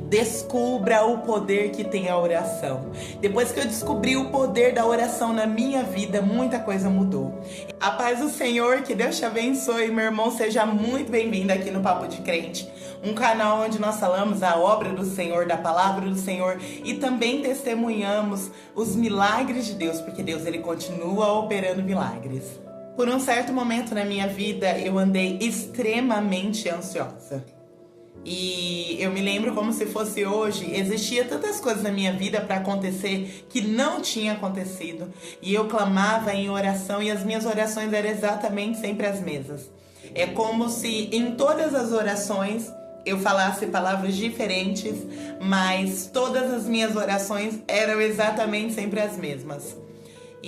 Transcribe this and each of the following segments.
Descubra o poder que tem a oração. Depois que eu descobri o poder da oração na minha vida, muita coisa mudou. A paz do Senhor, que Deus te abençoe, meu irmão, seja muito bem-vindo aqui no Papo de Crente, um canal onde nós falamos a obra do Senhor, da palavra do Senhor e também testemunhamos os milagres de Deus, porque Deus ele continua operando milagres. Por um certo momento na minha vida, eu andei extremamente ansiosa. E eu me lembro como se fosse hoje, existia tantas coisas na minha vida para acontecer que não tinha acontecido. E eu clamava em oração e as minhas orações eram exatamente sempre as mesmas. É como se em todas as orações eu falasse palavras diferentes, mas todas as minhas orações eram exatamente sempre as mesmas.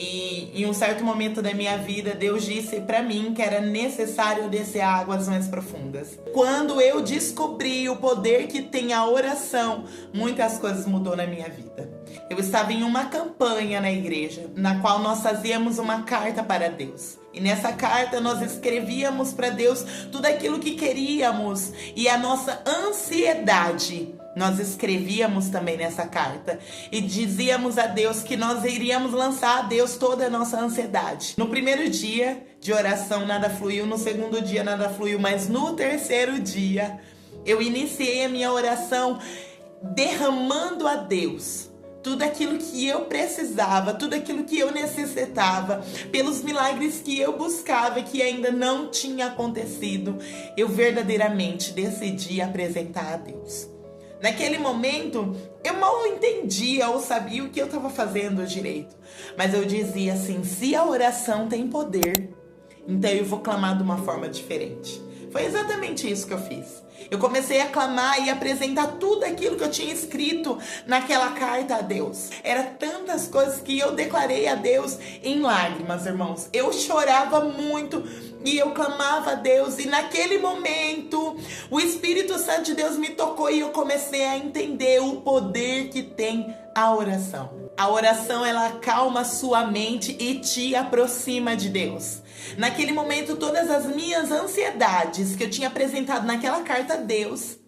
E em um certo momento da minha vida, Deus disse para mim que era necessário descer a águas mais profundas. Quando eu descobri o poder que tem a oração, muitas coisas mudou na minha vida. Eu estava em uma campanha na igreja, na qual nós fazíamos uma carta para Deus. E nessa carta nós escrevíamos para Deus tudo aquilo que queríamos e a nossa ansiedade. Nós escrevíamos também nessa carta e dizíamos a Deus que nós iríamos lançar a Deus toda a nossa ansiedade. No primeiro dia de oração nada fluiu, no segundo dia nada fluiu, mas no terceiro dia eu iniciei a minha oração derramando a Deus tudo aquilo que eu precisava, tudo aquilo que eu necessitava, pelos milagres que eu buscava e que ainda não tinha acontecido. Eu verdadeiramente decidi apresentar a Deus. Naquele momento, eu mal entendia ou sabia o que eu estava fazendo direito. Mas eu dizia assim, se a oração tem poder, então eu vou clamar de uma forma diferente. Foi exatamente isso que eu fiz. Eu comecei a clamar e apresentar tudo aquilo que eu tinha escrito naquela carta a Deus. Era tantas coisas que eu declarei a Deus em lágrimas, irmãos. Eu chorava muito e eu clamava a Deus. E naquele momento, o Espírito Santo de Deus me tocou e eu comecei a entender o poder que tem a oração. A oração, ela acalma sua mente e te aproxima de Deus. Naquele momento, todas as minhas ansiedades que eu tinha apresentado naquela carta a Deus,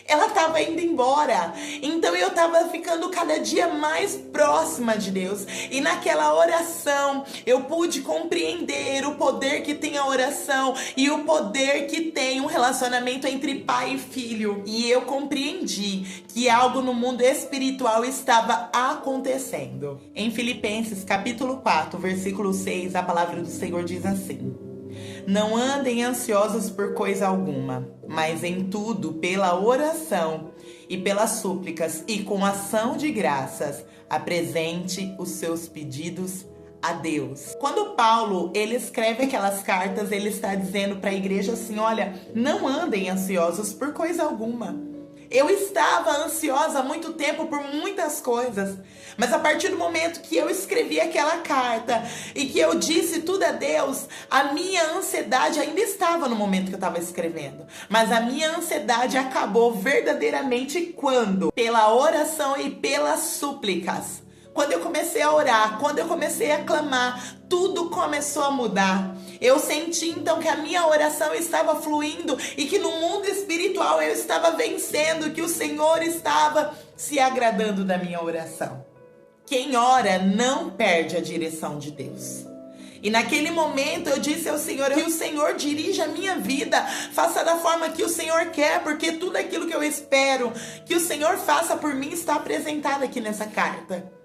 ela estava indo embora. Então eu estava ficando cada dia mais próxima de Deus. E naquela oração eu pude compreender o poder que tem a oração e o poder que tem um relacionamento entre pai e filho. E eu compreendi que algo no mundo espiritual estava acontecendo. Em Filipenses capítulo 4, versículo 6, a palavra do Senhor diz assim: não andem ansiosos por coisa alguma, mas em tudo, pela oração e pelas súplicas e com ação de graças, apresente os seus pedidos a Deus. Quando Paulo, ele escreve aquelas cartas, ele está dizendo para a igreja assim, olha, não andem ansiosos por coisa alguma. Eu estava ansiosa há muito tempo por muitas coisas, mas a partir do momento que eu escrevi aquela carta e que eu disse tudo a Deus, a minha ansiedade ainda estava no momento que eu estava escrevendo, mas a minha ansiedade acabou verdadeiramente quando? Pela oração e pelas súplicas. Quando eu comecei a orar, quando eu comecei a clamar, tudo começou a mudar. Eu senti então que a minha oração estava fluindo e que no mundo espiritual eu estava vencendo, que o Senhor estava se agradando da minha oração. Quem ora não perde a direção de Deus. E naquele momento eu disse ao Senhor, que o Senhor dirija a minha vida, faça da forma que o Senhor quer, porque tudo aquilo que eu espero que o Senhor faça por mim está apresentado aqui nessa carta.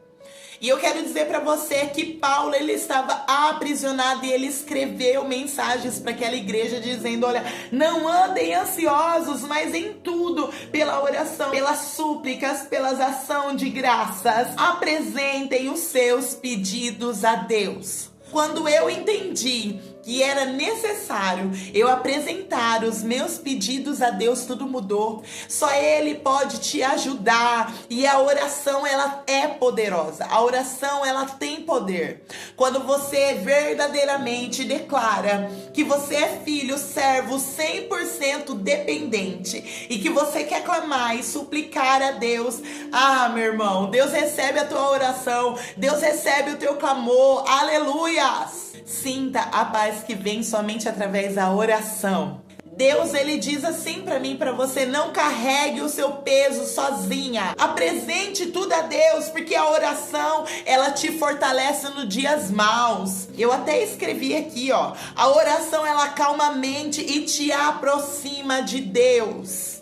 E eu quero dizer para você que Paulo, ele estava aprisionado e ele escreveu mensagens para aquela igreja dizendo, olha, não andem ansiosos, mas em tudo, pela oração, pelas súplicas, pelas ações de graças, apresentem os seus pedidos a Deus. Quando eu entendi que era necessário eu apresentar os meus pedidos a Deus, tudo mudou. Só Ele pode te ajudar. E a oração, ela é poderosa. A oração, ela tem poder. Quando você verdadeiramente declara que você é filho, servo, 100% dependente, e que você quer clamar e suplicar a Deus, meu irmão, Deus recebe a tua oração, Deus recebe o teu clamor, aleluias! Sinta a paz que vem somente através da oração. Deus, ele diz assim pra mim, pra você: não carregue o seu peso sozinha. Apresente tudo a Deus, porque a oração, ela te fortalece nos dias maus. Eu até escrevi aqui, ó: a oração, ela acalma a mente e te aproxima de Deus.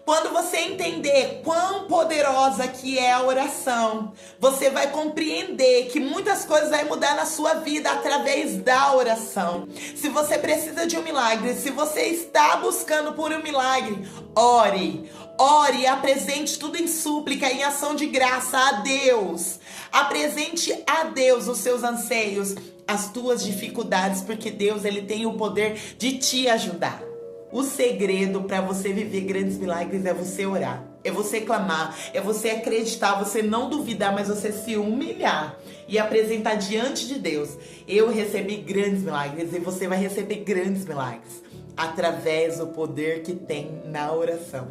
Quando você entender quão poderosa que é a oração, você vai compreender que muitas coisas vão mudar na sua vida através da oração. Se você precisa de um milagre, se você está buscando por um milagre, ore. Ore e apresente tudo em súplica, em ação de graça a Deus. Apresente a Deus os seus anseios, as tuas dificuldades, porque Deus, ele tem o poder de te ajudar. O segredo para você viver grandes milagres é você orar, é você clamar, é você acreditar, você não duvidar, mas você se humilhar e apresentar diante de Deus. Eu recebi grandes milagres e você vai receber grandes milagres através do poder que tem na oração.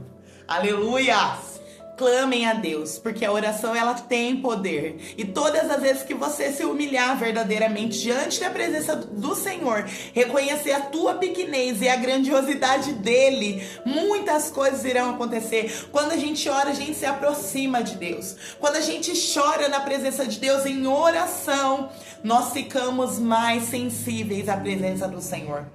Aleluia! Clamem a Deus, porque a oração, ela tem poder. E todas as vezes que você se humilhar verdadeiramente diante da presença do Senhor, reconhecer a tua pequenez e a grandiosidade dele, muitas coisas irão acontecer. Quando a gente ora, a gente se aproxima de Deus. Quando a gente chora na presença de Deus em oração, nós ficamos mais sensíveis à presença do Senhor.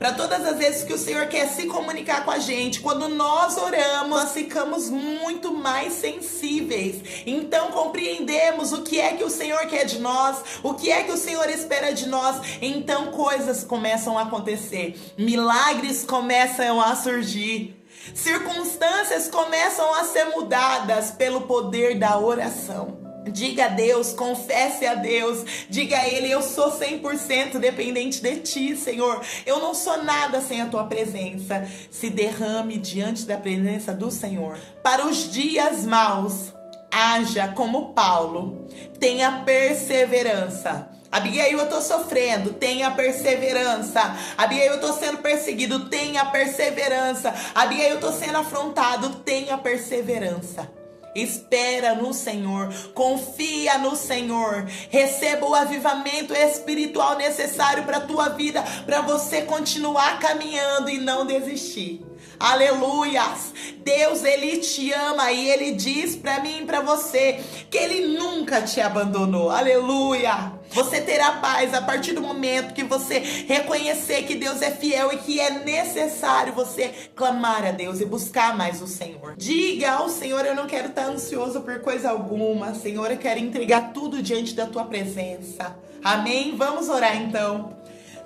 Para todas as vezes que o Senhor quer se comunicar com a gente, quando nós oramos, nós ficamos muito mais sensíveis. Então compreendemos o que é que o Senhor quer de nós, o que é que o Senhor espera de nós. Então coisas começam a acontecer, milagres começam a surgir, circunstâncias começam a ser mudadas pelo poder da oração. Diga a Deus, confesse a Deus, diga a Ele: eu sou 100% dependente de Ti, Senhor. Eu não sou nada sem a Tua presença. Se derrame diante da presença do Senhor. Para os dias maus, haja como Paulo, tenha perseverança. Abigail, eu tô sofrendo, tenha perseverança. Abigail, eu tô sendo perseguido, tenha perseverança. Abigail, eu tô sendo afrontado, tenha perseverança. Espera no Senhor, confia no Senhor, receba o avivamento espiritual necessário para a tua vida, para você continuar caminhando e não desistir. Aleluias! Deus, Ele te ama e Ele diz para mim e para você que Ele nunca te abandonou. Aleluia! Você terá paz a partir do momento que você reconhecer que Deus é fiel e que é necessário você clamar a Deus e buscar mais o Senhor. Diga ao Senhor: eu não quero estar ansioso por coisa alguma. Senhor, eu quero entregar tudo diante da Tua presença. Amém? Vamos orar então.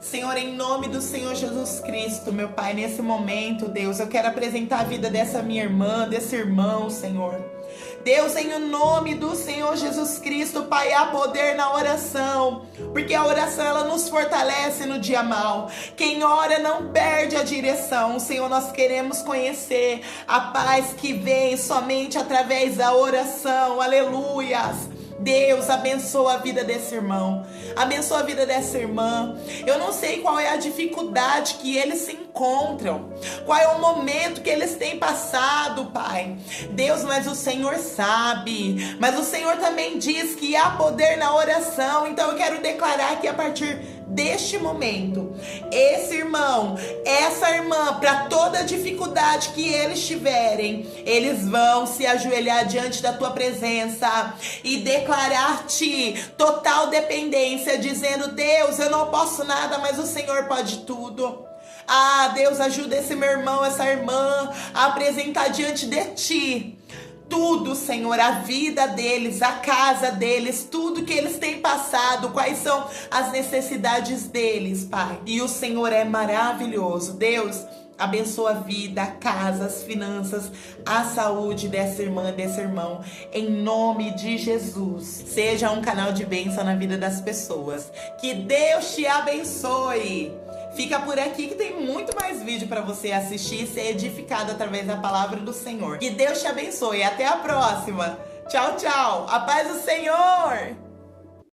Senhor, em nome do Senhor Jesus Cristo, meu Pai, nesse momento, Deus, eu quero apresentar a vida dessa minha irmã, desse irmão, Senhor. Deus, em nome do Senhor Jesus Cristo, Pai, há poder na oração, porque a oração, ela nos fortalece no dia mau. Quem ora não perde a direção. Senhor, nós queremos conhecer a paz que vem somente através da oração. Aleluias! Deus, abençoa a vida desse irmão, abençoa a vida dessa irmã. Eu não sei qual é a dificuldade que eles se encontram, qual é o momento que eles têm passado, Pai. Deus, mas o Senhor sabe, mas o Senhor também diz que há poder na oração. Então eu quero declarar que a partir deste momento, esse irmão, essa irmã, para toda dificuldade que eles tiverem, eles vão se ajoelhar diante da Tua presença e declarar-te total dependência, dizendo: Deus, eu não posso nada, mas o Senhor pode tudo. Ah, Deus, ajuda esse meu irmão, essa irmã a apresentar diante de Ti tudo, Senhor, a vida deles, a casa deles, tudo que eles têm passado, quais são as necessidades deles, Pai. E o Senhor é maravilhoso. Deus, abençoa a vida, a casa, as finanças, a saúde dessa irmã, desse irmão, em nome de Jesus. Seja um canal de bênção na vida das pessoas. Que Deus te abençoe. Fica por aqui que tem muito mais vídeo para você assistir e ser edificado através da palavra do Senhor. Que Deus te abençoe. Até a próxima. Tchau, tchau. A paz do Senhor.